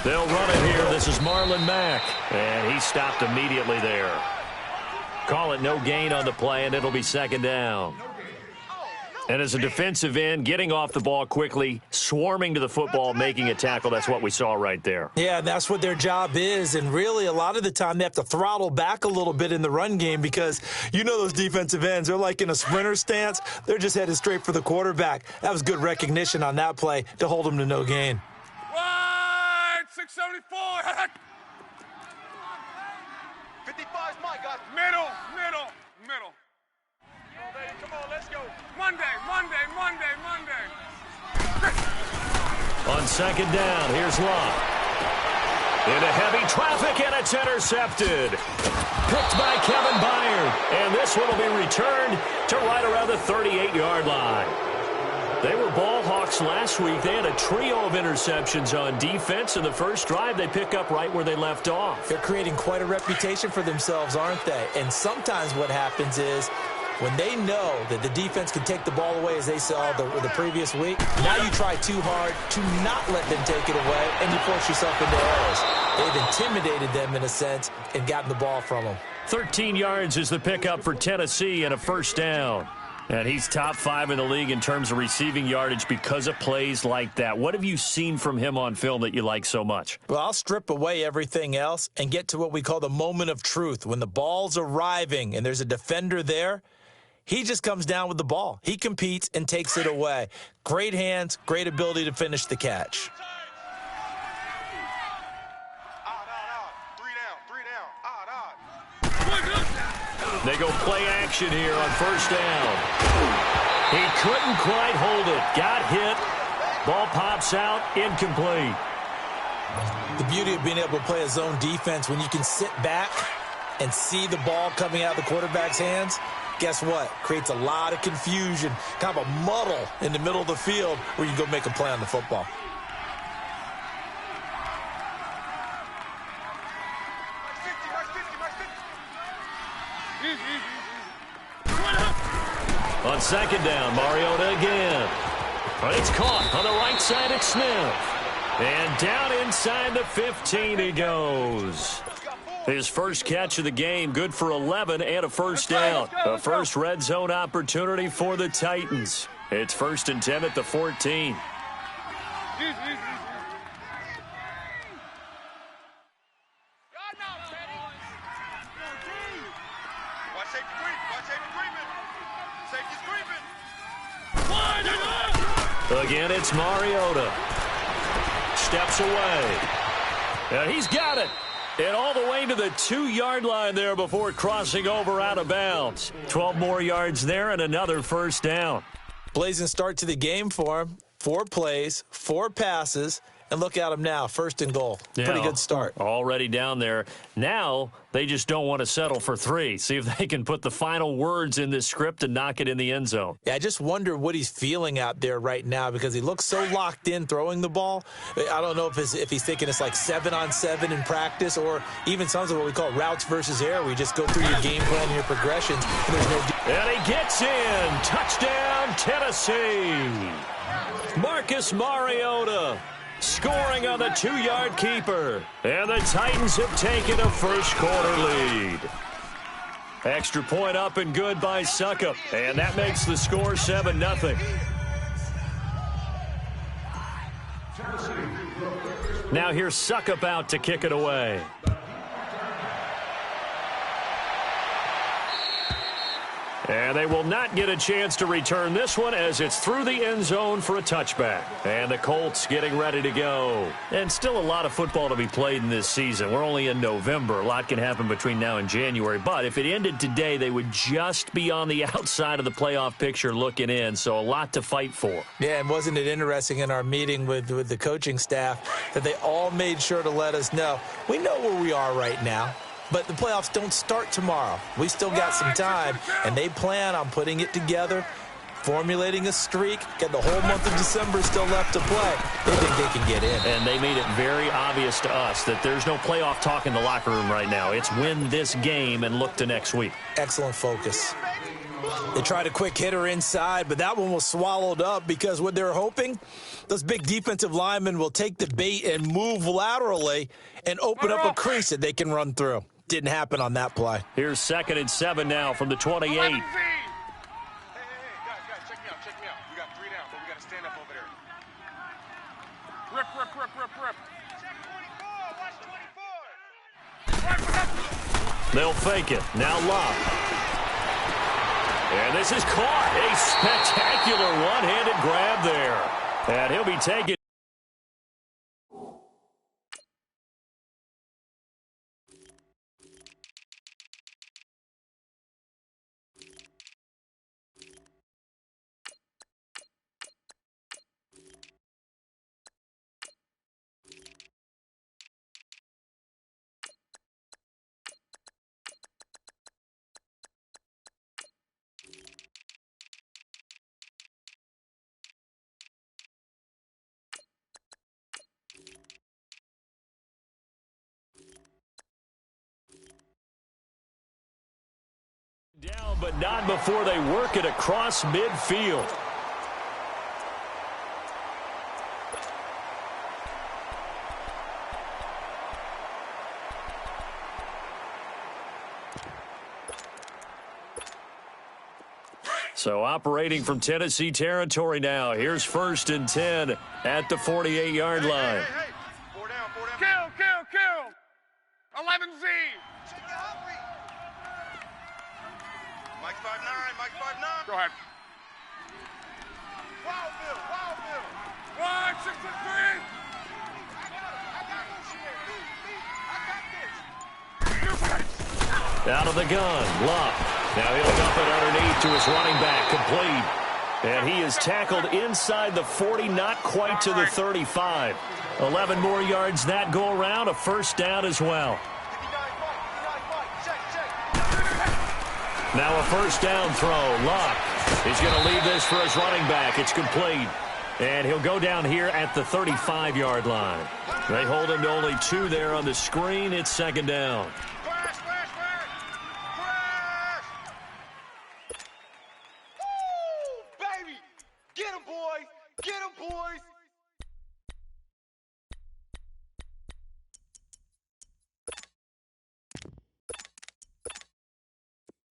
They'll run it here. This is Marlon Mack. And he stopped immediately there. Call it no gain on the play, and it'll be second down. And as a defensive end, getting off the ball quickly, swarming to the football, making a tackle, that's what we saw right there. Yeah, that's what their job is. And really, a lot of the time, they have to throttle back a little bit in the run game because you know those defensive ends, they're like in a sprinter stance. They're just headed straight for the quarterback. That was good recognition on that play to hold them to no gain. Right, 674. 55 is my guy. Middle. Come on, let's go. Monday. On second down, here's Love. Into heavy traffic, and it's intercepted. Picked by Kevin Byard. And this one will be returned to right around the 38-yard line. They were ball hawks last week. They had a trio of interceptions on defense. In the first drive, they pick up right where they left off. They're creating quite a reputation for themselves, aren't they? And sometimes what happens is when they know that the defense can take the ball away, as they saw the previous week, now you try too hard to not let them take it away, and you force yourself into errors. They've intimidated them in a sense and gotten the ball from them. 13 yards is the pickup for Tennessee and a first down. And he's top 5 in the league in terms of receiving yardage because of plays like that. What have you seen from him on film that you like so much? Well, I'll strip away everything else and get to what we call the moment of truth. When the ball's arriving and there's a defender there, he just comes down with the ball. He competes and takes it away. Great hands, great ability to finish the catch. They go play action here on first down. He couldn't quite hold it. Got hit. Ball pops out. Incomplete. The beauty of being able to play a zone defense, when you can sit back and see the ball coming out of the quarterback's hands, guess what? Creates a lot of confusion, kind of a muddle in the middle of the field where you go make a play on the football. On second down, Mariota again. But it's caught on the right side at Smith. And down inside the 15 he goes. His first catch of the game, good for 11 and a first down. A first red zone opportunity for the Titans. It's 1st and 10 at the 14. Again, it's Mariota. Steps away. And he's got it. And all the way to the 2-yard line there before crossing over out of bounds. 12 more yards there and another first down. Blazing start to the game for him. 4 plays, 4 passes, and look at him now, 1st and goal. Yeah, pretty good start. Already down there. Now they just don't want to settle for 3. See if they can put the final words in this script and knock it in the end zone. Yeah, I just wonder what he's feeling out there right now because he looks so locked in throwing the ball. I don't know if he's thinking it's like 7-on-7 in practice or even something what we call routes versus air where you just go through your game plan and your progressions. And there's no. And he gets in. Touchdown, Tennessee. Marcus Mariota scoring on the 2-yard keeper. And the Titans have taken a first-quarter lead. Extra point up and good by Suckup. And that makes the score 7-0. Now here's Suckup out to kick it away. And they will not get a chance to return this one as it's through the end zone for a touchback. And the Colts getting ready to go. And still a lot of football to be played in this season. We're only in November. A lot can happen between now and January. But if it ended today, they would just be on the outside of the playoff picture looking in. So a lot to fight for. Yeah, and wasn't it interesting in our meeting with the coaching staff that they all made sure to let us know. We know where we are right now. But the playoffs don't start tomorrow. We still got some time, and they plan on putting it together, formulating a streak, got the whole month of December still left to play. They think they can get in. And they made it very obvious to us that there's no playoff talk in the locker room right now. It's win this game and look to next week. Excellent focus. They tried a quick hitter inside, but that one was swallowed up because what they're hoping, those big defensive linemen will take the bait and move laterally and open up a crease that they can run through. Didn't happen on that play. Here's 2nd and 7 now from the 28. Hey, guys, check me out. We got 3 down, but we got to stand up over there. Rip. Check 24, watch 24. They'll fake it. Now Love. And this is caught. A spectacular one-handed grab there. And he'll be taken. Down, but not before they work it across midfield. So operating from Tennessee territory now. Here's 1st and 10 at the 48-yard line. Hey. 4 down. Kill. 11Z. Mike 5'9". Go ahead. Wild Bill. 1, 6, 3. Out of the gun, Luck. Now he'll dump it underneath to his running back, complete. And he is tackled inside the 40, not quite to the 35. 11 more yards that go around, a 1st down as well. Now a 1st down throw. Luck. He's going to leave this for his running back. It's complete. And he'll go down here at the 35-yard line. They hold him to only 2 there on the screen. It's 2nd down. Flash. Woo, baby. Get him, boys.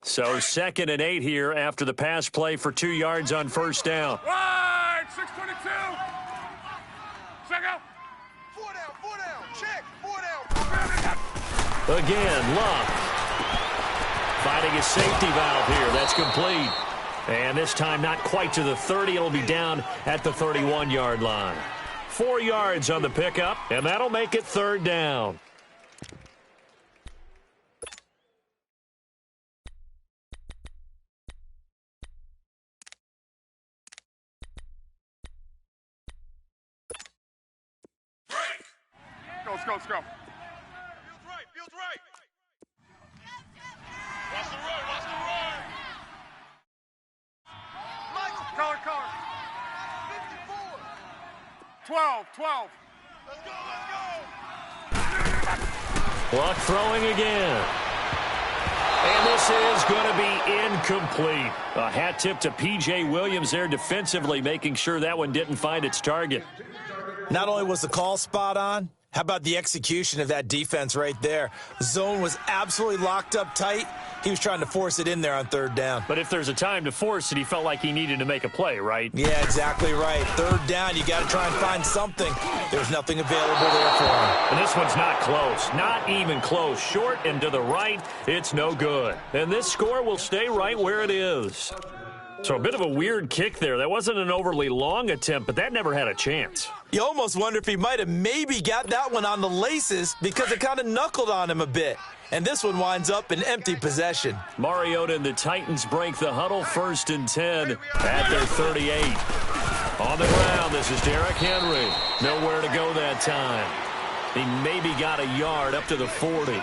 So 2nd and 8 here after the pass play for 2 yards on 1st down. Right, 622. Check out. 4 down. Check. 4 down. Again, Luck. Finding a safety valve here. That's complete. And this time not quite to the 30. It'll be down at the 31-yard line. 4 yards on the pickup, and that'll make it 3rd down. Let's go. Feels right. Watch the run. Color. 54. 12. Let's go. Luck throwing again. And this is going to be incomplete. A hat tip to P.J. Williams there defensively, making sure that one didn't find its target. Not only was the call spot on, how about the execution of that defense right there? Zone was absolutely locked up tight. He was trying to force it in there on 3rd down. But if there's a time to force it, he felt like he needed to make a play, right? Yeah, exactly right. 3rd down, you got to try and find something. There's nothing available there for him. And this one's not close. Not even close. Short and to the right, it's no good. And this score will stay right where it is. So a bit of a weird kick there. That wasn't an overly long attempt, but that never had a chance. You almost wonder if he might have maybe got that one on the laces because it kind of knuckled on him a bit. And this one winds up in empty possession. Mariota and the Titans break the huddle, 1st and 10 at their 38. On the ground, this is Derrick Henry. Nowhere to go that time. He maybe got a yard up to the 40.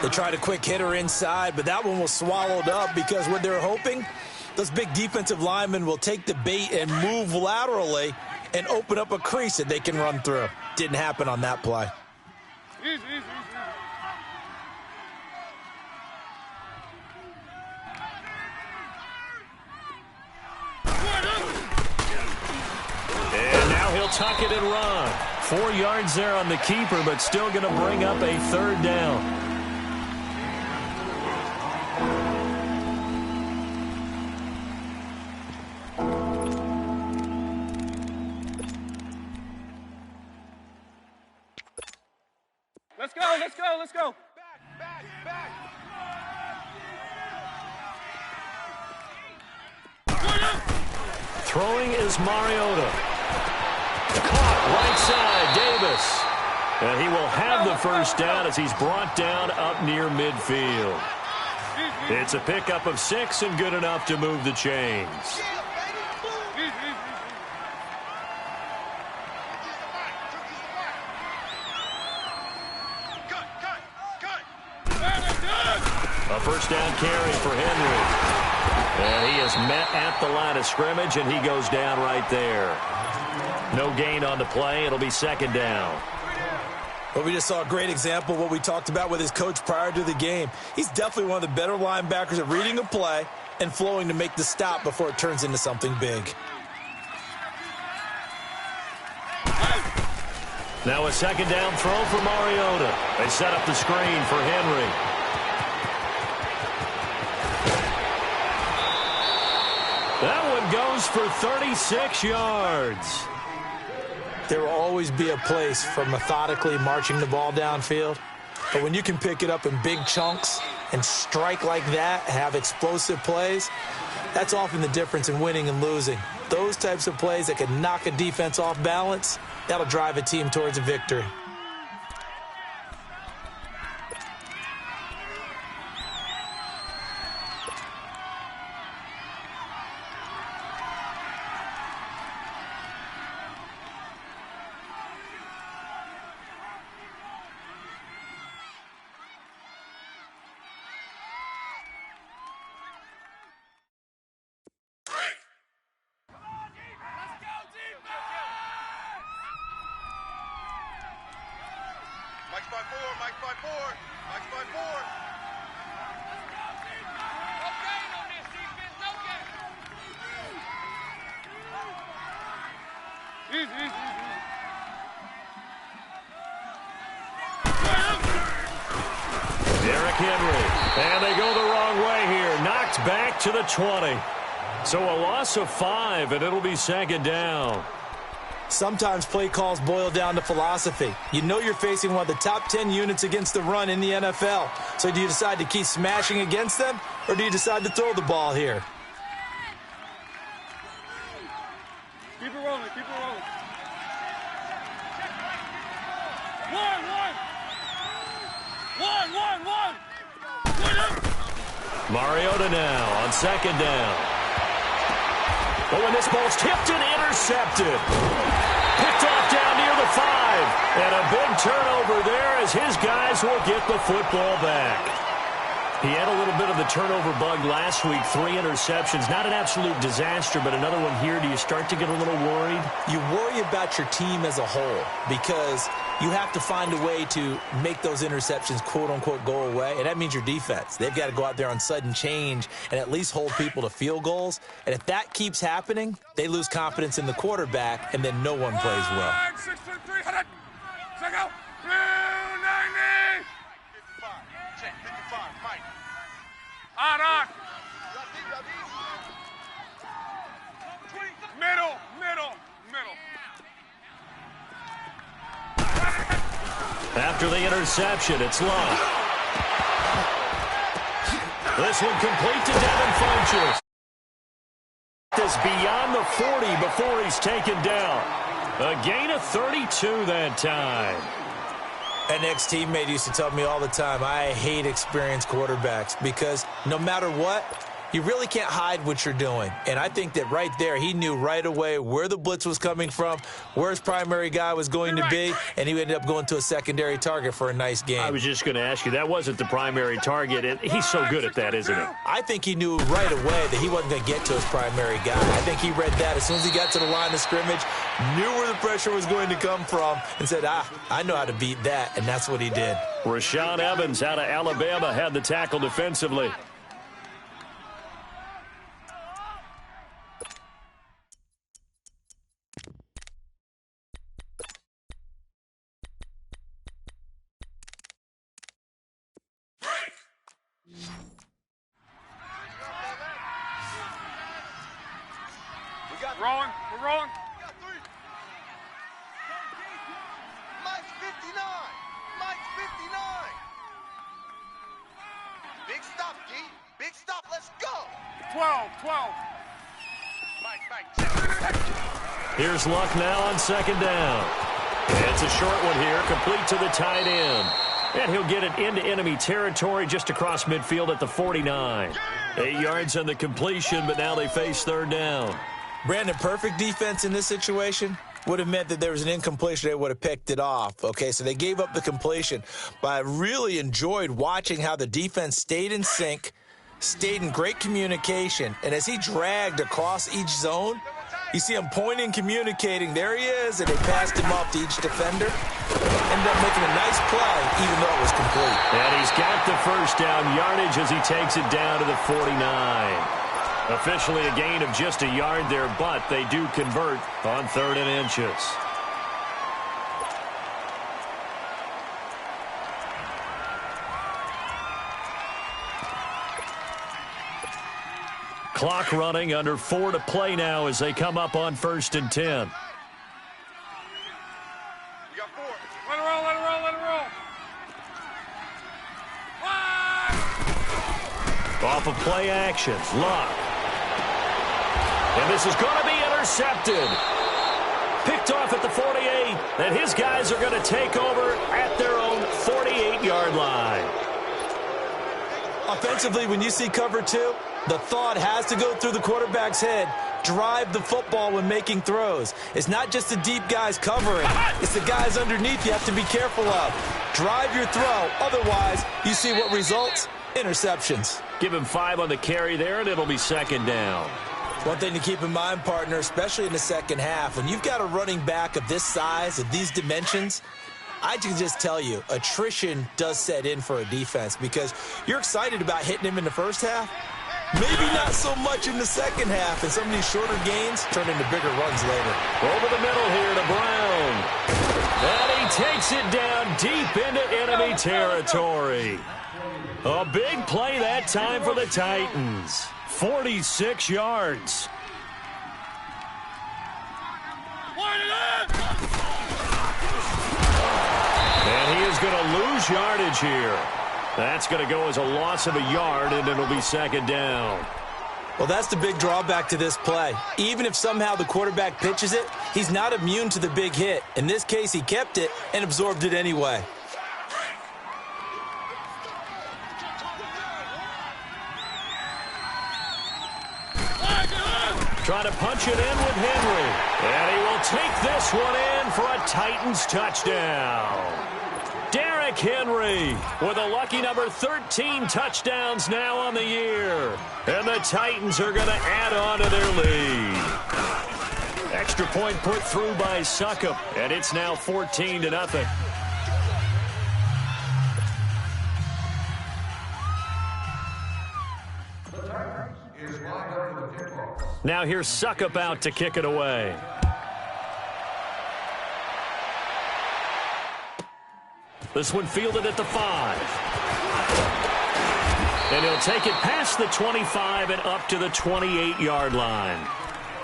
They tried a quick hitter inside, but that one was swallowed up because what they're hoping, those big defensive linemen will take the bait and move laterally and open up a crease that they can run through. Didn't happen on that play. Easy. Now he'll tuck it and run. 4 yards there on the keeper, but still going to bring up a third down. Let's go, let's go, let's go. Back, back, back. Throwing is Mariota. Caught right side, Davis. And he will have the first down as he's brought down up near midfield. It's a pickup of 6 and good enough to move the chains. A first down carry for Henry. And he is met at the line of scrimmage, and he goes down right there. No gain on the play. It'll be second down. Well, we just saw a great example of what we talked about with his coach prior to the game. He's definitely one of the better linebackers at reading a play and flowing to make the stop before it turns into something big. Now a second down throw for Mariota. They set up the screen for Henry. That one goes for 36 yards. There will always be a place for methodically marching the ball downfield. But when you can pick it up in big chunks and strike like that, have explosive plays, that's often the difference in winning and losing. Those types of plays that can knock a defense off balance, that'll drive a team towards a victory. Mike's by 4, Mike's by 4, Mike's by 4. No gain on this defense, no gain. Easy, easy, easy. Derrick Henry. And they go the wrong way here. Knocked back to the 20. So a loss of 5, and it'll be second down. Sometimes play calls boil down to philosophy. You know you're facing one of the top 10 units against the run in the NFL. So do you decide to keep smashing against them, or do you decide to throw the ball here? Keep it rolling, keep it rolling. One. Mariota now on second down. But when this ball's tipped and intercepted. Picked off down near the 5. And a big turnover there as his guys will get the football back. He had a little bit of the turnover bug last week. 3 interceptions. Not an absolute disaster, but another one here. Do you start to get a little worried? You worry about your team as a whole because you have to find a way to make those interceptions, quote-unquote, go away, and that means your defense. They've got to go out there on sudden change and at least hold people to field goals. And if that keeps happening, they lose confidence in the quarterback, and then no one plays well. 6'3", check out. 290. 55, check, 55, Mike. On. Middle. After the interception, it's Love. This one complete to Devin Funchess. Is beyond the 40 before he's taken down. A gain of 32 that time. An ex-teammate used to tell me all the time, I hate experienced quarterbacks because no matter what, you really can't hide what you're doing. And I think that right there, he knew right away where the blitz was coming from, where his primary guy was going to be, and he ended up going to a secondary target for a nice game. I was just going to ask you, that wasn't the primary target, and he's so good at that, isn't he? I think he knew right away that he wasn't going to get to his primary guy. I think he read that as soon as he got to the line of scrimmage, knew where the pressure was going to come from, and said, I know how to beat that, and that's what he did. Rashaan Evans out of Alabama had the tackle defensively. Rolling. We're rolling. Mike's 59. Mike's 59. Big stop, D. Big stop. Let's go. 12. Mike. Here's Luck now on second down. It's a short one here, complete to the tight end. And he'll get it into enemy territory just across midfield at the 49. 8 yards on the completion, but now they face third down. Brandon, perfect defense in this situation would have meant that there was an incompletion. They would have picked it off. Okay, so they gave up the completion. But I really enjoyed watching how the defense stayed in sync, stayed in great communication, and as he dragged across each zone, you see him pointing, communicating. There he is, and they passed him off to each defender. Ended up making a nice play, even though it was complete. And he's got the first down yardage as he takes it down to the 49. Officially a gain of just a yard there, but they do convert on 3rd and inches. Clock running, under 4 to play now as they come up on 1st and 10. We got 4. Let it roll. Off of play action, Luck. And this is going to be intercepted. Picked off at the 48, and his guys are going to take over at their own 48-yard line. Offensively, when you see cover 2, the thought has to go through the quarterback's head. Drive the football when making throws. It's not just the deep guys covering. It's the guys underneath you have to be careful of. Drive your throw. Otherwise, you see what results? Interceptions. Give him 5 on the carry there, and it'll be 2nd down. One thing to keep in mind, partner, especially in the second half, when you've got a running back of this size, of these dimensions, I can just tell you, attrition does set in for a defense because you're excited about hitting him in the first half. Maybe not so much in the second half, and some of these shorter gains turn into bigger runs later. Over the middle here to Brown. And he takes it down deep into enemy territory. A big play that time for the Titans. 46 yards. And he is going to lose yardage here. That's going to go as a loss of a yard, and it'll be 2nd down. Well, that's the big drawback to this play. Even if somehow the quarterback pitches it, he's not immune to the big hit. In this case, he kept it and absorbed it anyway. Trying to punch it in with Henry. And he will take this one in for a Titans touchdown. Derrick Henry with a lucky number 13 touchdowns now on the year. And the Titans are going to add on to their lead. Extra point put through by Suckup, and it's now 14-0. Now here's Suckup out to kick it away. This one fielded at the 5. And he'll take it past the 25 and up to the 28-yard line.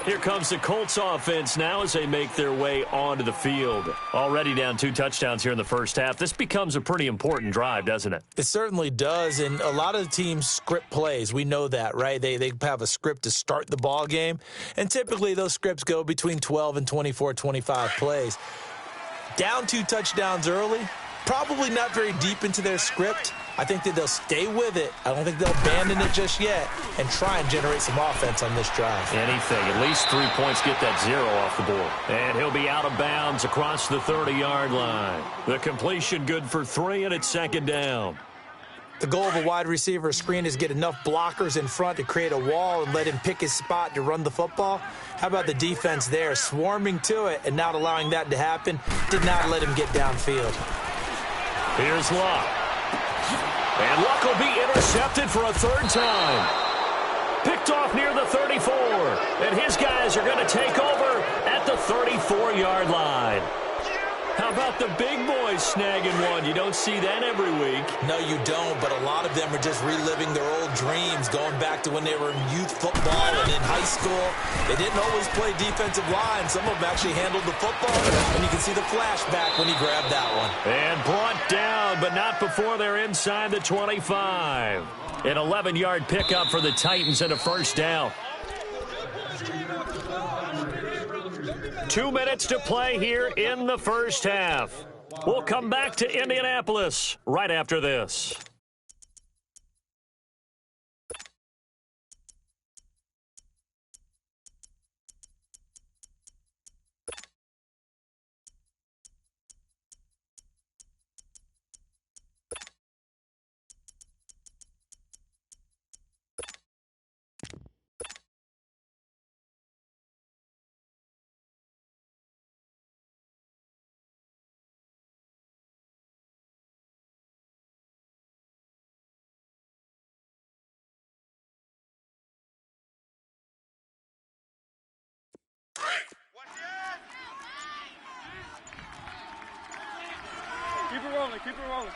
Here comes the Colts offense now as they make their way onto the field. Already down 2 touchdowns here in the first half. This becomes a pretty important drive, doesn't it? It certainly does, and a lot of the teams script plays. We know that, right? They have a script to start the ball game, and typically those scripts go between 12 and 24, 25 plays. Down 2 touchdowns early, probably not very deep into their script. I think that they'll stay with it. I don't think they'll abandon it just yet and try and generate some offense on this drive. Anything. At least 3 points, get that 0 off the board. And he'll be out of bounds across the 30-yard line. The completion good for 3, and it's 2nd down. The goal of a wide receiver screen is get enough blockers in front to create a wall and let him pick his spot to run the football. How about the defense there, swarming to it and not allowing that to happen? Did not let him get downfield. Here's Luck. And Luck will be intercepted for a 3rd time. Picked off near the 34. And his guys are going to take over at the 34-yard line. How about the big boys snagging one? You don't see that every week. No, you don't, but a lot of them are just reliving their old dreams, going back to when they were in youth football and in high school. They didn't always play defensive line. Some of them actually handled the football, and you can see the flashback when he grabbed that one. And brought down, but not before they're inside the 25. An 11-yard pickup for the Titans and a first down. 2 minutes to play here in the first half. We'll come back to Indianapolis right after this. Keep it rolling, keep it rolling.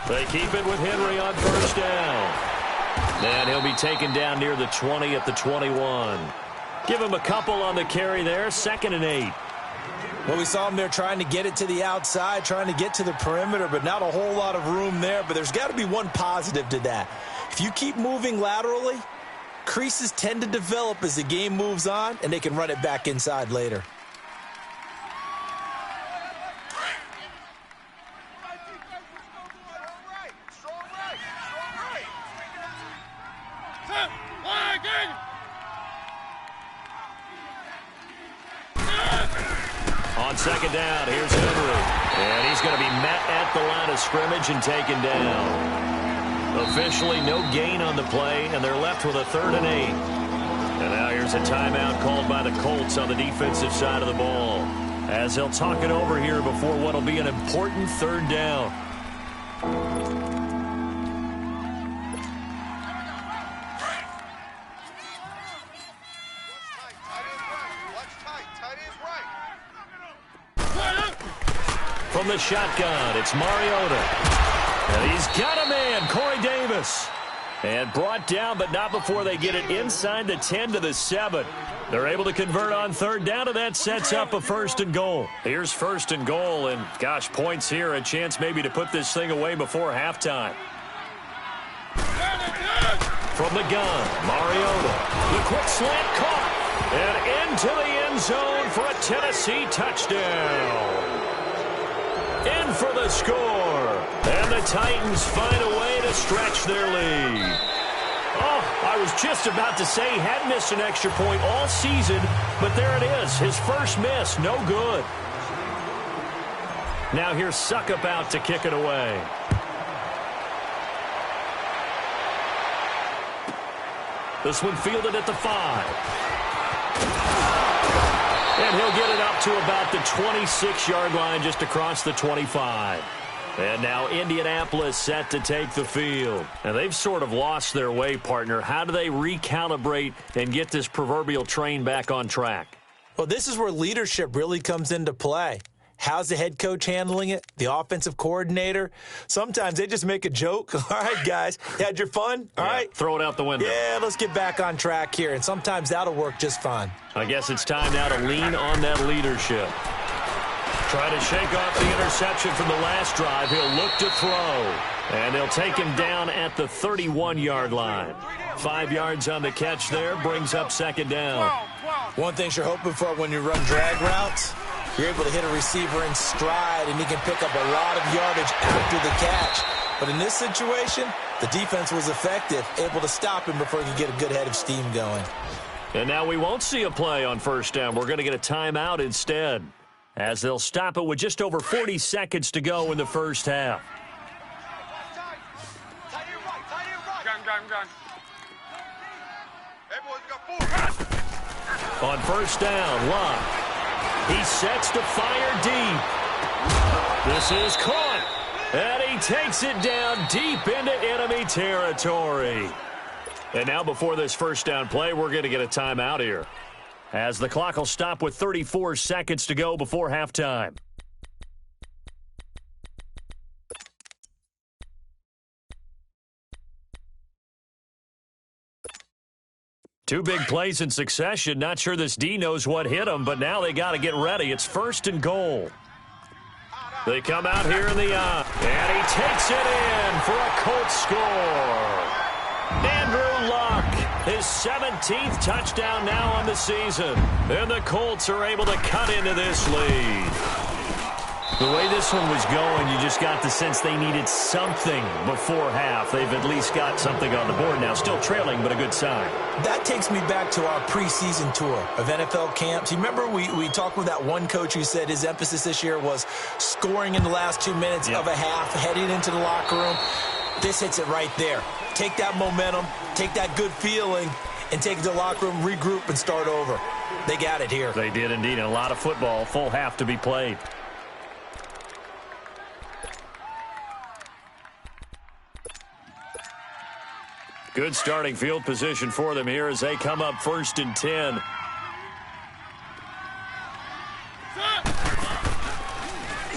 They keep it with Henry on first down. And he'll be taken down near the 20 at the 21. Give him a couple on the carry there, 2nd and 8. Well, we saw him there trying to get it to the outside, trying to get to the perimeter, but not a whole lot of room there. But there's got to be one positive to that. If you keep moving laterally, creases tend to develop as the game moves on, and they can run it back inside later. On second down, here's Henry. And he's going to be met at the line of scrimmage and taken down. Officially no gain on the play, and they're left with a 3rd and 8. And now here's a timeout called by the Colts on the defensive side of the ball, as they'll talk it over here before what will be an important 3rd down. From the shotgun, it's Mariota. And he's got a man, Corey Davis. And brought down, but not before they get it inside the 10 to the 7. They're able to convert on 3rd down, and that sets up a 1st and goal. Here's 1st and goal, and gosh, points here, a chance maybe to put this thing away before halftime. From the gun, Mariota. The quick slant caught. And into the end zone for a Tennessee touchdown. In for the score. And the Titans find a way to stretch their lead. Oh, I was just about to say he hadn't missed an extra point all season, but there it is. His first miss, no good. Now here's Suckup out to kick it away. This one fielded at the 5. And he'll get it up to about the 26-yard line, just across the 25. And now Indianapolis set to take the field. And they've sort of lost their way, partner. How do they recalibrate and get this proverbial train back on track? Well, this is where leadership really comes into play. How's the head coach handling it? The offensive coordinator? Sometimes they just make a joke. All right, guys, you had your fun? All right. Throw it out the window. Yeah, let's get back on track here. And sometimes that'll work just fine. I guess it's time now to lean on that leadership. Try to shake off the interception from the last drive. He'll look to throw. And they'll take him down at the 31-yard line. 5 yards on the catch there, brings up 2nd down. One thing you're hoping for when you run drag routes, you're able to hit a receiver in stride, and he can pick up a lot of yardage after the catch. But in this situation, the defense was effective, able to stop him before he could get a good head of steam going. And now we won't see a play on 1st down. We're going to get a timeout instead, as they'll stop it with just over 40 seconds to go in the first half. Gun. On 1st down, Locke. He sets to fire deep. This is caught. And he takes it down deep into enemy territory. And now before this 1st down play, we're going to get a timeout here. as the clock will stop with 34 seconds to go before halftime. Two big plays in succession. Not sure this D knows what hit him, but now they got to get ready. It's 1st and goal. They come out here in the and he takes it in for a Colts score. Andrew Luck, his 17th touchdown now on the season. And the Colts are able to cut into this lead. The way this one was going, you just got the sense they needed something before half. They've at least got something on the board now. Still trailing, but a good sign. That takes me back to our preseason tour of NFL camps. You remember we talked with that one coach who said his emphasis this year was scoring in the last 2 minutes of a half, heading into the locker room. This hits it right there. Take that momentum, take that good feeling, and take it to the locker room, regroup, and start over. They got it here. They did indeed, and a lot of football, full half to be played. Good starting field position for them here as they come up 1st and 10.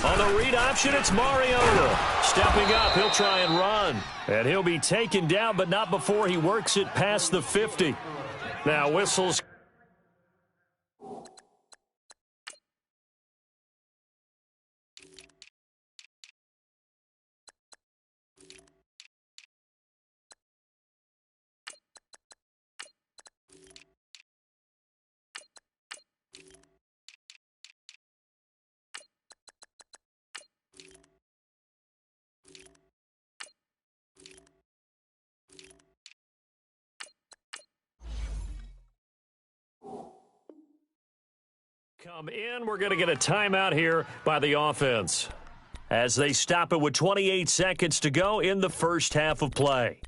On the read option, it's Mariota. Stepping up, he'll try and run. And he'll be taken down, but not before he works it past the 50. Now whistles. Come in, we're going to get a timeout here by the offense as they stop it with 28 seconds to go in the first half of play.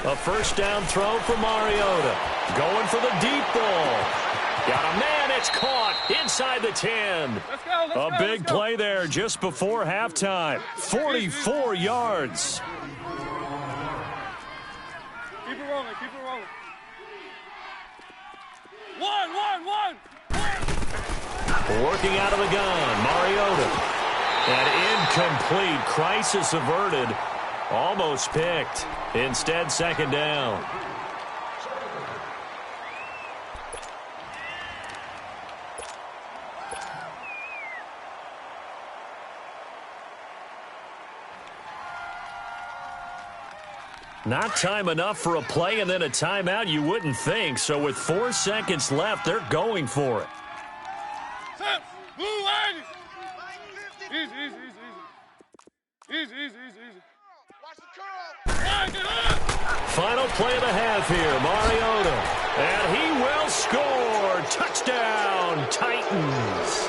A first down throw for Mariota. Going for the deep ball. Got a man, it's caught inside the 10. A big play there just before halftime. 44 yards. Keep it rolling, keep it rolling. One. Working out of the gun, Mariota. An incomplete, crisis averted. Almost picked. Instead, 2nd down. Not time enough for a play and then a timeout, you wouldn't think. So with 4 seconds left, they're going for it. Easy. Watch the curl. Final play of the half here, Mariota. And he will score. Touchdown, Titans.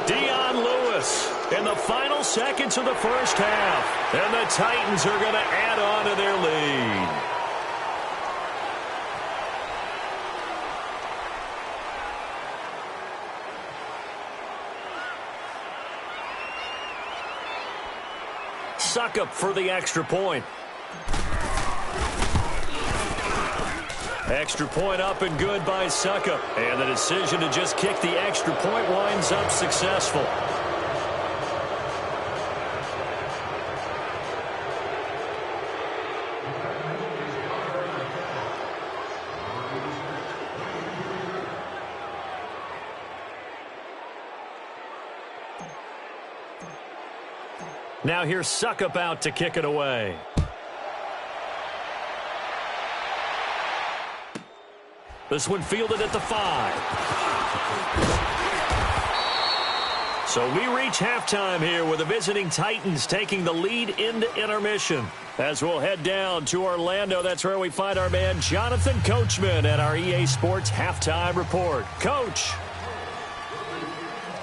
Dion Lewis in the final seconds of the first half. And the Titans are going to add on to their lead. Suckup for the extra point. Extra point up and good by Suckup. And the decision to just kick the extra point winds up successful. Now here's Suckup out to kick it away. This one fielded at the 5. So we reach halftime here with the visiting Titans taking the lead into intermission. As we'll head down to Orlando, that's where we find our man Jonathan Coachman at our EA Sports Halftime Report. Coach.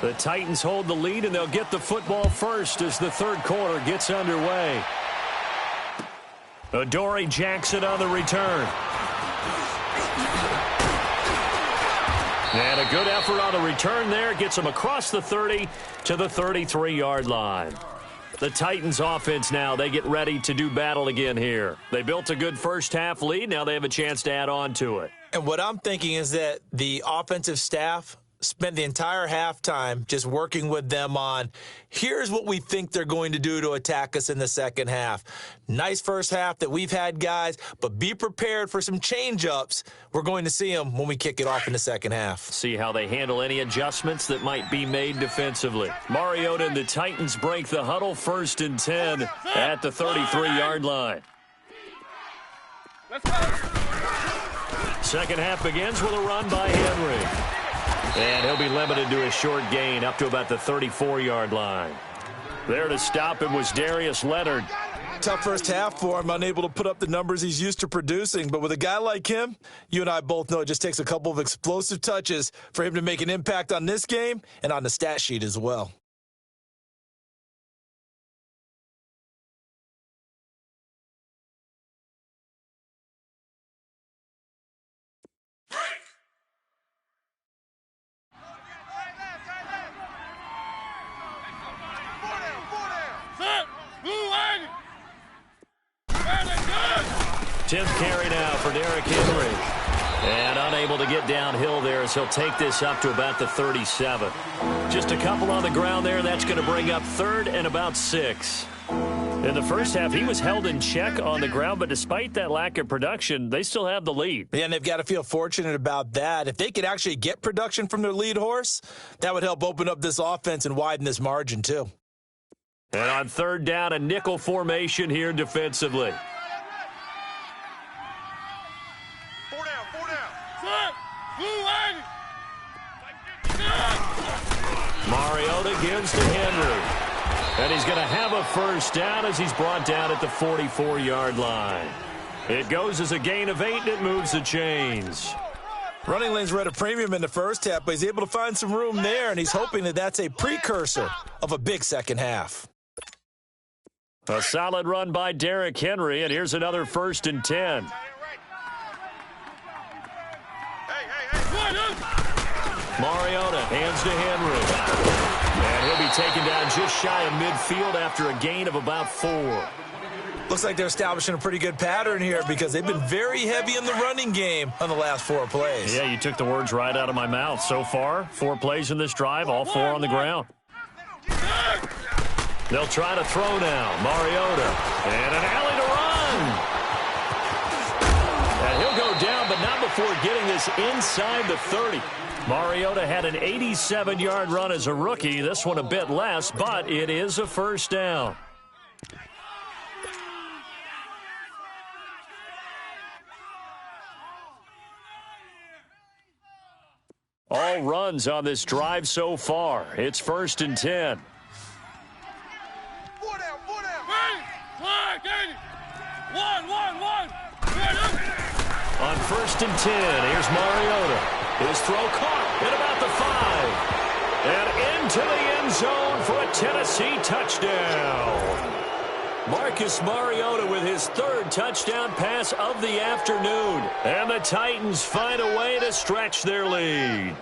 The Titans hold the lead, and they'll get the football first as the third quarter gets underway. Adoree Jackson on the return. And a good effort on the return there. Gets him across the 30 to the 33-yard line. The Titans offense now, they get ready to do battle again here. They built a good first-half lead. Now they have a chance to add on to it. And what I'm thinking is that the offensive staff spent the entire halftime just working with them on, here's what we think they're going to do to attack us in the second half. Nice first half that we've had, guys, but be prepared for some change-ups. We're going to see them when we kick it off in the second half. See how they handle any adjustments that might be made defensively. Mariota and the Titans break the huddle, 1st and 10 at the 33-yard line. Second half begins with a run by Henry. And he'll be limited to a short gain up to about the 34-yard line. There to stop him was Darius Leonard. Tough first half for him, unable to put up the numbers he's used to producing. But with a guy like him, you and I both know it just takes a couple of explosive touches for him to make an impact on this game and on the stat sheet as well. Tenth carry now for Derrick Henry. And unable to get downhill there as he'll take this up to about the 37. Just a couple on the ground there. That's going to bring up 3rd and about 6. In the first half, he was held in check on the ground, but despite that lack of production, they still have the lead. Yeah, and they've got to feel fortunate about that. If they could actually get production from their lead horse, that would help open up this offense and widen this margin too. And on 3rd down, a nickel formation here defensively. Mariota gives to Henry. And he's going to have a first down as he's brought down at the 44-yard line. It goes as a gain of 8, and it moves the chains. Running lanes were at a premium in the first half, but he's able to find some room there, and he's hoping that that's a precursor of a big second half. A solid run by Derrick Henry, and here's another 1st and 10. Mariota hands to Henry. And he'll be taken down just shy of midfield after a gain of about 4. Looks like they're establishing a pretty good pattern here because they've been very heavy in the running game on the last 4 plays. Yeah, you took the words right out of my mouth. So far, 4 plays in this drive, all 4 on the ground. They'll try to throw now. Mariota. And an alley to run. And he'll go down, but not before getting this inside the 30. Mariota had an 87-yard run as a rookie. This one a bit less, but it is a first down. All runs on this drive so far. It's 1st and 10. On 1st and 10, here's Mariota. His throw caught at about the 5. And into the end zone for a Tennessee touchdown. Marcus Mariota with his 3rd touchdown pass of the afternoon. And the Titans find a way to stretch their lead.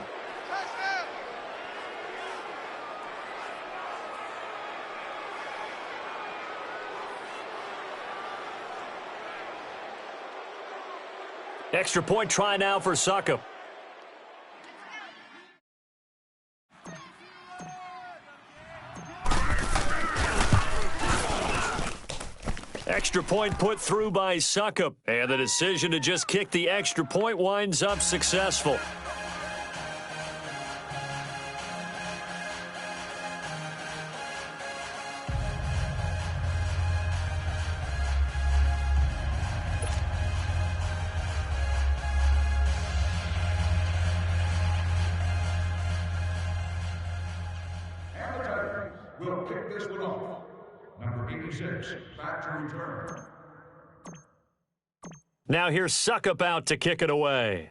Extra point try now for Succop. Extra point put through by Succop. And the decision to just kick the extra point winds up successful. kick this one off. Number 86, back to return. Now here's Suckup out to kick it away.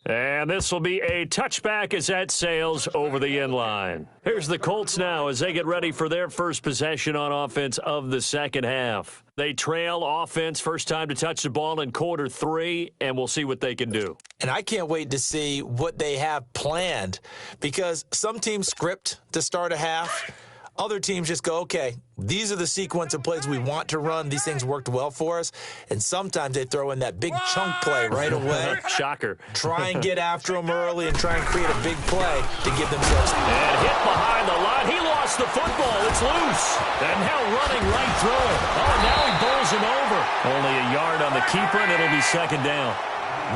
And this will be a touchback as that sails over the end line. Here's the Colts now as they get ready for their first possession on offense of the second half. They trail offense first time to touch the ball in quarter 3, and we'll see what they can do. And I can't wait to see what they have planned, because some teams script to start a half. Other teams just go, okay, these are the sequence of plays we want to run. These things worked well for us. And sometimes they throw in that big chunk play right away. Shocker. Try and get after them early and try and create a big play to give themselves. And hit behind the line. He lost the football. It's loose. And now running right through it. Oh, now he bowls him over. Only a yard on the keeper, and it'll be second down.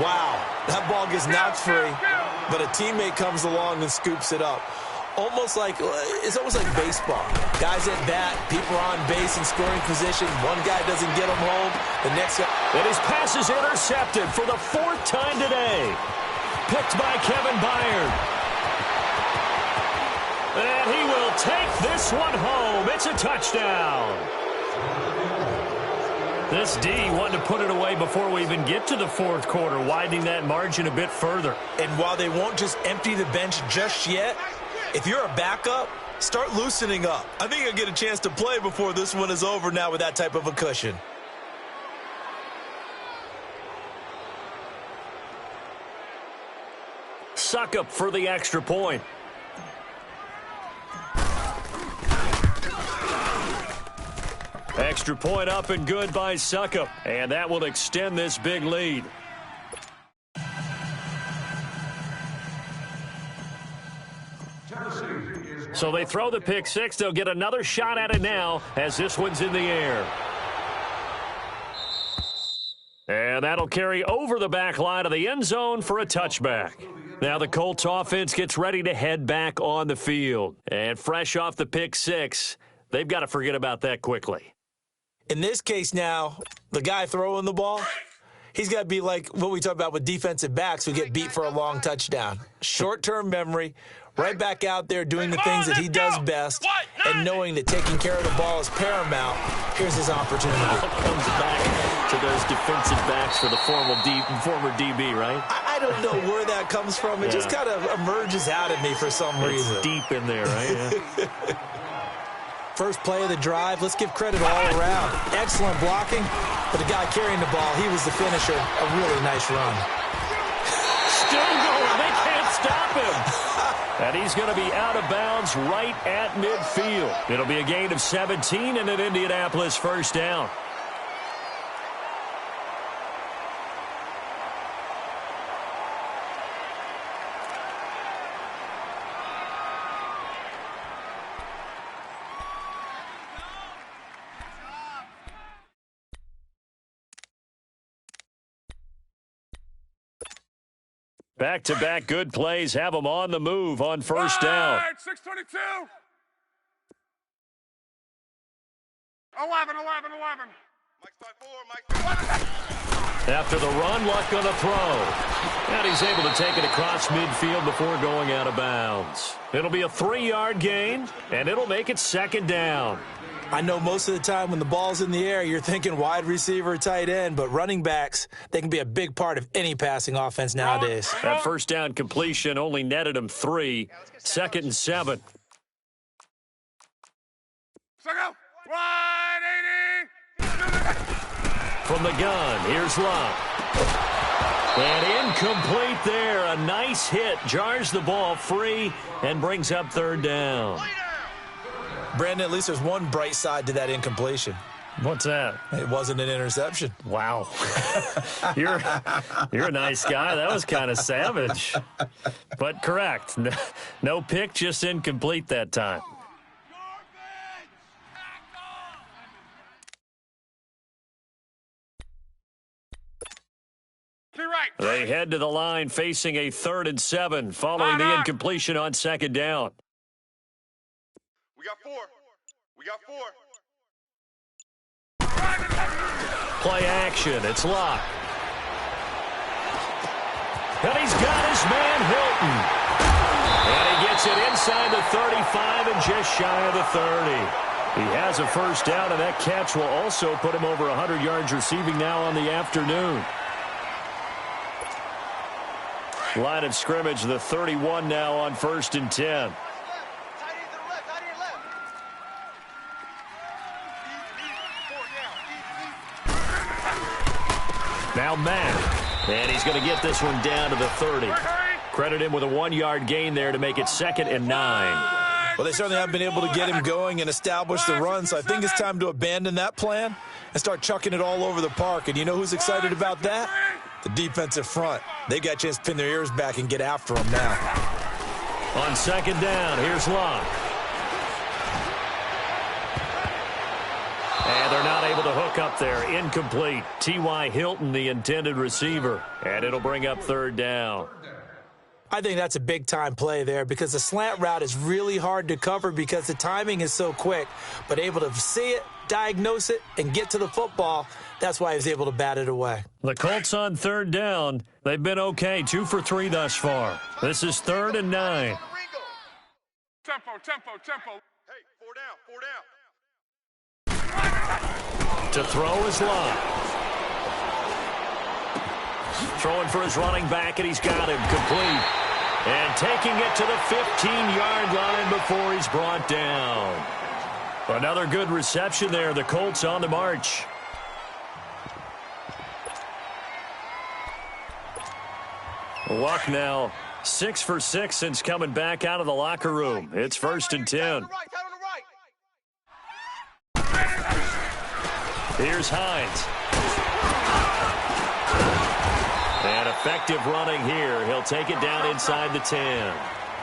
Wow. That ball gets knocked free, but a teammate comes along and scoops it up. It's almost like baseball. Guys at bat, people are on base in scoring position. One guy doesn't get them home. The next guy. And his pass is intercepted for the 4th time today. Picked by Kevin Byard. And he will take this one home. It's a touchdown. This D wanted to put it away before we even get to the 4th quarter, widening that margin a bit further. And while they won't just empty the bench just yet, if you're a backup, start loosening up. I think you'll get a chance to play before this one is over now with that type of a cushion. Suckup for the extra point. Extra point up and good by Suckup. And that will extend this big lead. So they throw the pick six. They'll get another shot at it now as this one's in the air. And that'll carry over the back line of the end zone for a touchback. Now the Colts offense gets ready to head back on the field. And fresh off the pick six, they've got to forget about that quickly. In this case now, the guy throwing the ball, he's got to be like what we talk about with defensive backs who get beat for a long touchdown. Short-term memory, right back out there doing the things that he does best, and knowing that taking care of the ball is paramount. Here's his opportunity. Comes back to those defensive backs for the former DB, right? I don't know where that comes from. It just kind of emerges out at me for some reason. It's deep in there, right? Yeah. First play of the drive, let's give credit all around. Excellent blocking, but the guy carrying the ball, he was the finisher. A really nice run. Still going. They can't stop him. And he's going to be out of bounds right at midfield. It'll be a gain of 17 and an Indianapolis first down. Back-to-back good plays have them on the move on first down. 622. 11. Mike's After the run, luck on the throw. And he's able to take it across midfield before going out of bounds. It'll be a 3-yard gain, and it'll make it second down. I know most of the time when the ball's in the air, you're thinking wide receiver, tight end, but running backs, they can be a big part of any passing offense nowadays. That first down completion only netted him 3. 2nd and 7. go. 180. From the gun, here's Love. And incomplete there. A nice hit. Jars the ball free and brings up 3rd down. Brandon, at least there's one bright side to that incompletion. What's that? It wasn't an interception. Wow. You're a nice guy. That was kind of savage. But correct. No pick, just incomplete that time. They head to the line facing a 3rd and 7 following the incompletion on 2nd down. We got 4. Play action. It's Locke. And he's got his man Hilton. Takes it inside the 35 and just shy of the 30. He has a first down, and that catch will also put him over 100 yards receiving now on the afternoon. Line of scrimmage, the 31 now on 1st and 10. Now Matt, and he's going to get this one down to the 30. Credit him with a 1-yard gain there to make it 2nd and 9. Well, they certainly haven't been able to get him going and establish the run, so I think it's time to abandon that plan and start chucking it all over the park. And you know who's excited about that? The defensive front. They got a chance to pin their ears back and get after him now. On 2nd down, here's Locke. And they're not able to hook up there. Incomplete. T.Y. Hilton, the intended receiver. And it'll bring up 3rd down. I think that's a big-time play there because the slant route is really hard to cover because the timing is so quick. But able to see it, diagnose it, and get to the football, that's why he was able to bat it away. The Colts on 3rd down. They've been okay, 2 for 3 thus far. This is 3rd and 9. Tempo, tempo, tempo. Hey, 4 down. To throw is Locke. Throwing for his running back, and he's got him complete. And taking it to the 15-yard line before he's brought down. Another good reception there. The Colts on the march. Luck now 6 for 6 since coming back out of the locker room. It's 1st and 10. Here's Hines. And effective running here. He'll take it down inside the 10.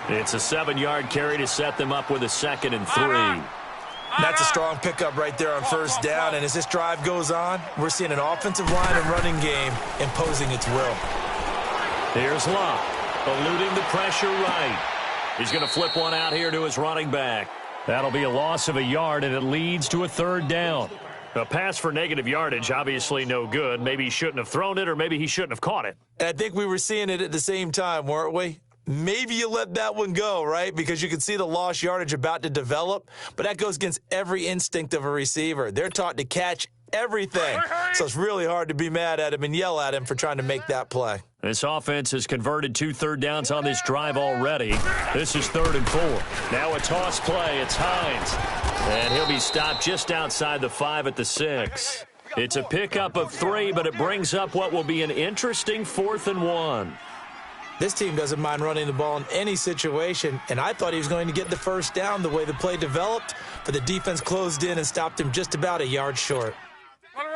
It's a 7-yard carry to set them up with a 2nd and 3. That's a strong pickup right there on 1st down. And as this drive goes on, we're seeing an offensive line and running game imposing its will. Here's Locke, eluding the pressure right. He's going to flip one out here to his running back. That'll be a loss of a yard, and it leads to a 3rd down. A pass for negative yardage, obviously no good. Maybe he shouldn't have thrown it, or maybe he shouldn't have caught it. And I think we were seeing it at the same time, weren't we? Maybe you let that one go, right? Because you can see the lost yardage about to develop, but that goes against every instinct of a receiver. They're taught to catch everything, so it's really hard to be mad at him and yell at him for trying to make that play. This offense has converted 2 third downs on this drive already. This is 3rd and 4. Now a toss play. It's Hines. And he'll be stopped just outside the 5 at the 6. It's a pickup of 3, but it brings up what will be an interesting 4th and 1. This team doesn't mind running the ball in any situation, and I thought he was going to get the 1st down the way the play developed, but the defense closed in and stopped him just about a yard short.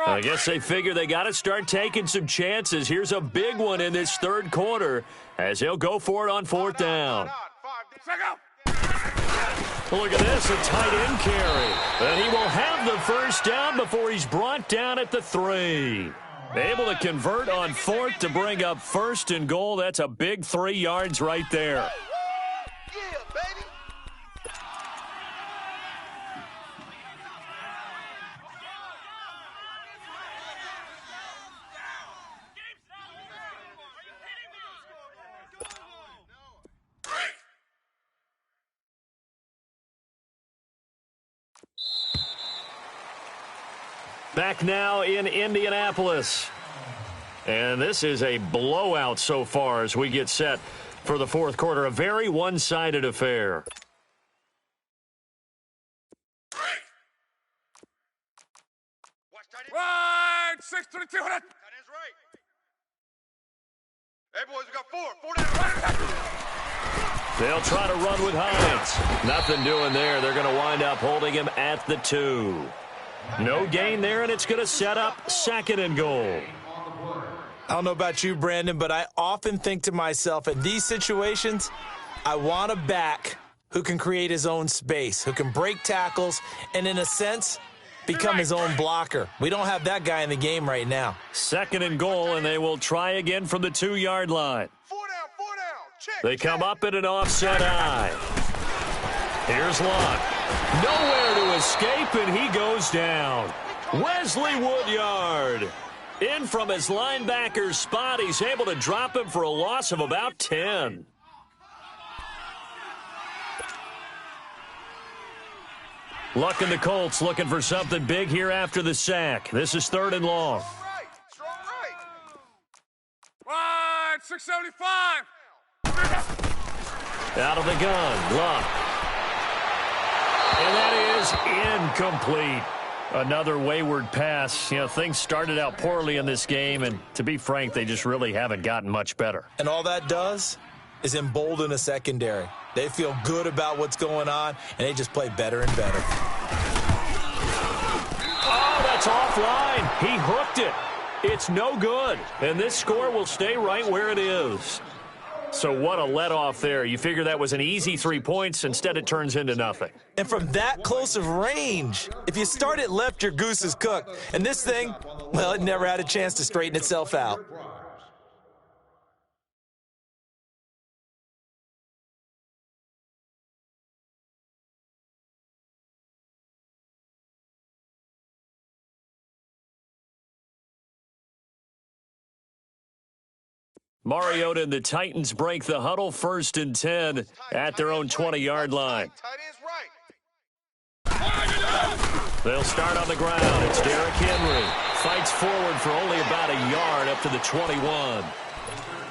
I guess they figure they got to start taking some chances. Here's a big one in this 3rd quarter as he'll go for it on 4th down. Look at this, a tight end carry. And he will have the 1st down before he's brought down at the 3. Able to convert on 4th to bring up 1st and goal. That's a big 3 yards right there. Yeah, baby. Back now in Indianapolis. And this is a blowout so far as we get set for the 4th quarter. A very one-sided affair. Right, 622. That is right. Hey, boys, we got 4 down. They'll try to run with Hines. Nothing doing there. They're going to wind up holding him at the 2. No gain there, and it's going to set up 2nd and goal. I don't know about you, Brandon, but I often think to myself, in these situations, I want a back who can create his own space, who can break tackles, and in a sense, become his own blocker. We don't have that guy in the game right now. 2nd and goal, and they will try again from the 2-yard line. 4 down. Check. They come up in an offset eye. Here's Locke. Nowhere to escape, and he goes down. Wesley Woodyard. In from his linebacker's spot. He's able to drop him for a loss of about 10. Luck and the Colts looking for something big here after the sack. This is 3rd and long. Strong right. Wide, 675. Out of the gun, Luck. And that is incomplete. Another wayward pass. You know, things started out poorly in this game, and to be frank, they just really haven't gotten much better. And all that does is embolden a secondary. They feel good about what's going on, and they just play better and better. Oh, that's offline. He hooked it. It's no good. And this score will stay right where it is. So what a let-off there. You figure that was an easy 3 points. Instead, it turns into nothing. And from that close of range, if you start it left, your goose is cooked. And this thing, well, it never had a chance to straighten itself out. Mariota and the Titans break the huddle, 1st and 10 at their own 20-yard line. Tight end's right. They'll start on the ground. It's Derrick Henry. Fights forward for only about a yard up to the 21.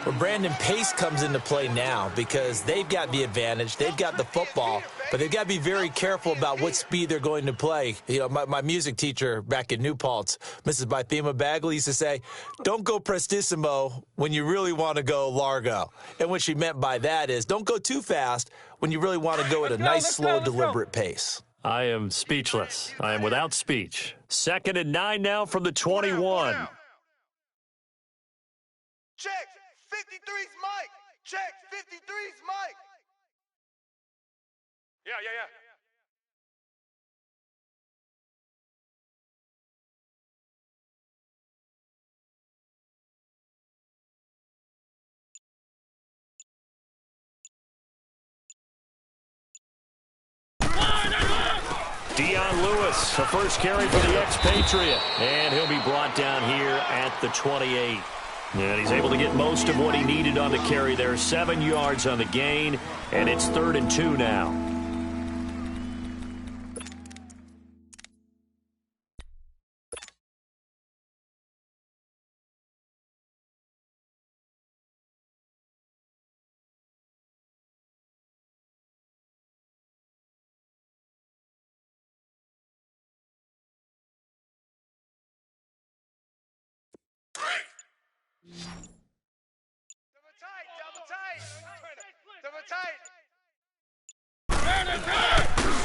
Well, Brandon, pace comes into play now because they've got the advantage. They've got the football, but they've got to be very careful about what speed they're going to play. You know, my music teacher back in New Paltz, Mrs. Bythema Bagley, used to say, don't go prestissimo when you really want to go largo. And what she meant by that is don't go too fast when you really want to go at a nice, slow, deliberate pace. I am speechless. I am without speech. 2nd and 9 now from the 21. Check. 53's Mike. Check. 53's Mike. Yeah. Dion Lewis, the first carry for the expatriate. And he'll be brought down here at the 28. And he's able to get most of what he needed on the carry there. 7 yards on the gain, and it's 3rd and 2 now. Double tight.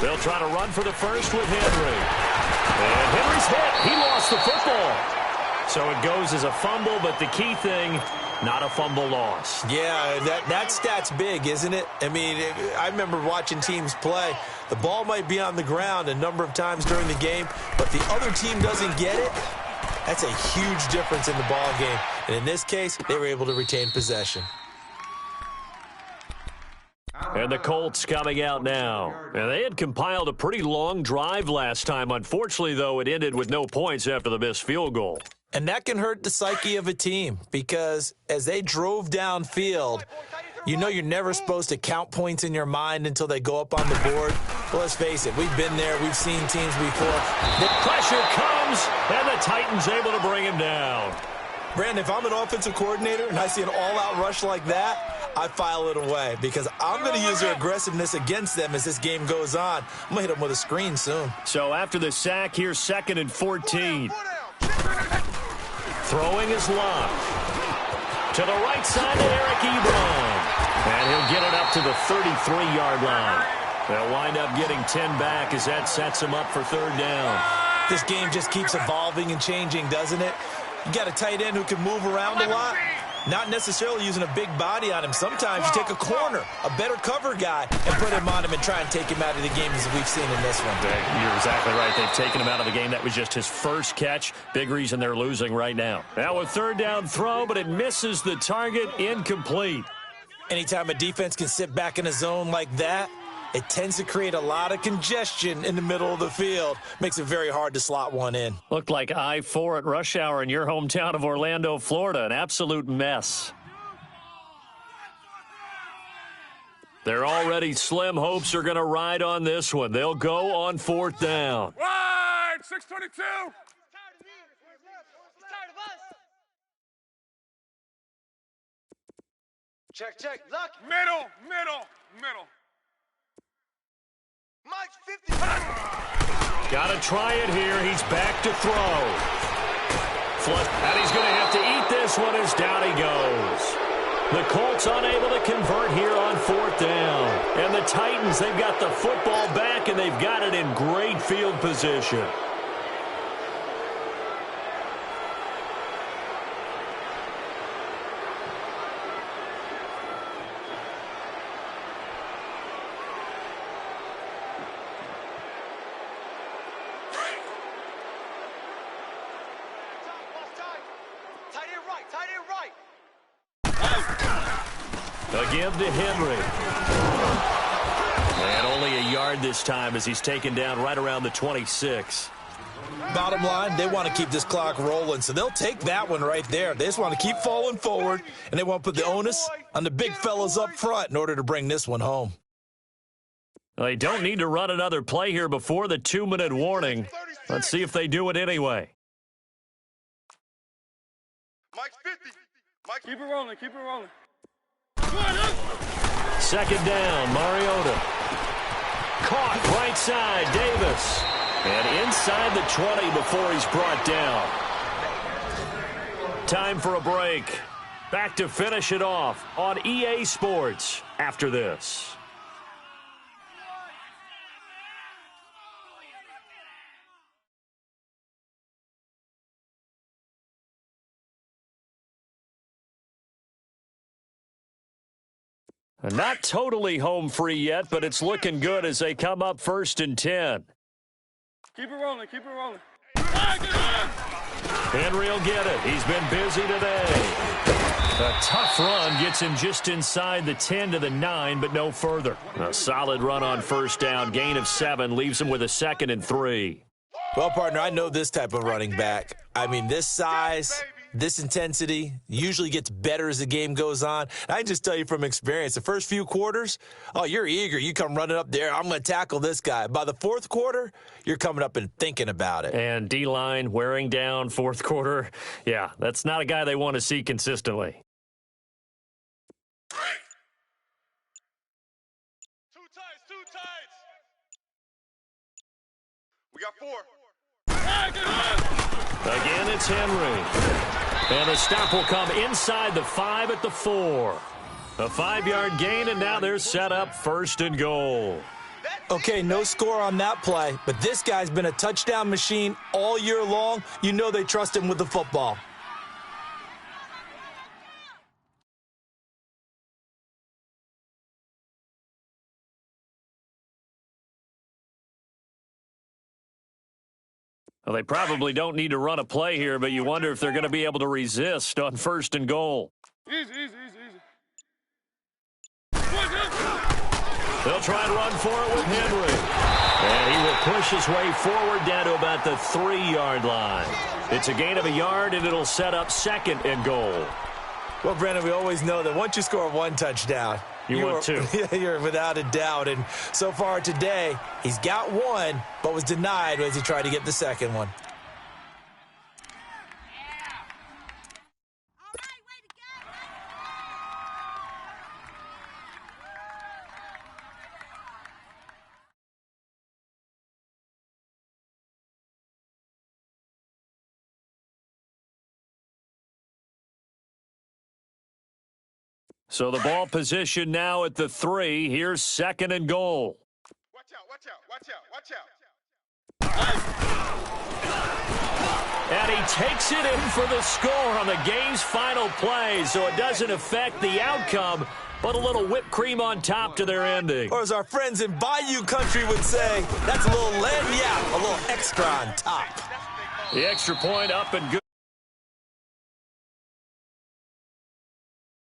They'll try to run for the first with Henry. And Henry's hit. He lost the football. So it goes as a fumble, but the key thing, not a fumble loss. Yeah, that stat's big, isn't it? I mean, I remember watching teams play. The ball might be on the ground a number of times during the game, but the other team doesn't get it. That's a huge difference in the ball game. And in this case, they were able to retain possession. And the Colts coming out now. And they had compiled a pretty long drive last time. Unfortunately, though, it ended with no points after the missed field goal. And that can hurt the psyche of a team because as they drove downfield, you know you're never supposed to count points in your mind until they go up on the board. Well, let's face it, we've been there. We've seen teams before. The pressure comes, and the Titans able to bring him down. Brandon, if I'm an offensive coordinator and I see an all-out rush like that, I file it away because I'm going to use their aggressiveness against them as this game goes on. I'm going to hit them with a screen soon. So after the sack, here's 2nd and 14. Throwing his lob. To the right side to Eric Ebron. And he'll get it up to the 33-yard line. They'll wind up getting 10 back as that sets him up for 3rd down. This game just keeps evolving and changing, doesn't it? You got a tight end who can move around a lot. Not necessarily using a big body on him. Sometimes you take a corner, a better cover guy, and put him on him and try and take him out of the game as we've seen in this one. You're exactly right. They've taken him out of the game. That was just his first catch. Big reason they're losing right now. Now a 3rd down throw, but it misses the target. Incomplete. Anytime a defense can sit back in a zone like that, it tends to create a lot of congestion in the middle of the field. Makes it very hard to slot one in. Looked like I-4 at rush hour in your hometown of Orlando, Florida. An absolute mess. Their already slim hopes are going to ride on this one. They'll go on 4th down. Wide, 622. Check, luck. Middle. Mike's 50. Got to try it here. He's back to throw. Flip, and he's going to have to eat this one as down he goes. The Colts unable to convert here on 4th down. And the Titans, they've got the football back, and they've got it in great field position. A give to Henry. And only a yard this time as he's taken down right around the 26. Bottom line, they want to keep this clock rolling, so they'll take that one right there. They just want to keep falling forward, and they want to put the onus on the big fellas up front in order to bring this one home. They don't need to run another play here before the 2-minute warning. Let's see if they do it anyway. Mike's 50. Mike, keep it rolling. 2nd down, Mariota. Caught right side, Davis. And inside the 20 before he's brought down. Time for a break. Back to finish it off on EA Sports after this. Not totally home free yet, but it's looking good as they come up 1st and 10. keep it rolling. Henry will get it. He's been busy today. A tough run gets him just inside the 10 to the 9, but no further. A solid run on 1st down. Gain of 7 leaves him with a 2nd and 3. Well, partner, I know this type of running back. I mean, this size, this intensity usually gets better as the game goes on. I can just tell you from experience, the first few quarters, oh, you're eager. You come running up there, I'm going to tackle this guy. By the 4th quarter, you're coming up and thinking about it. And D-line wearing down 4th quarter. Yeah, that's not a guy they want to see consistently. Two tights. We got 4. Again, it's Henry. And the stop will come inside the 5 at the 4. A 5-yard gain, and now they're set up 1st and goal. Okay, no score on that play, but this guy's been a touchdown machine all year long. You know they trust him with the football. Well, they probably don't need to run a play here, but you wonder if they're going to be able to resist on 1st and goal. Easy. They'll try and run for it with Henry. And he will push his way forward down to about the 3-yard line. It's a gain of a yard, and it'll set up 2nd and goal. Well, Brandon, we always know that once you score 1 touchdown, you want 2. You're without a doubt. And so far today, he's got 1, but was denied as he tried to get the 2nd one. So the ball position now at the 3. Here's 2nd and goal. Watch out. And he takes it in for the score on the game's final play, so it doesn't affect the outcome, but a little whipped cream on top to their ending. Or as our friends in Bayou Country would say, that's a little lagniappe, a little extra on top. The extra point up and good.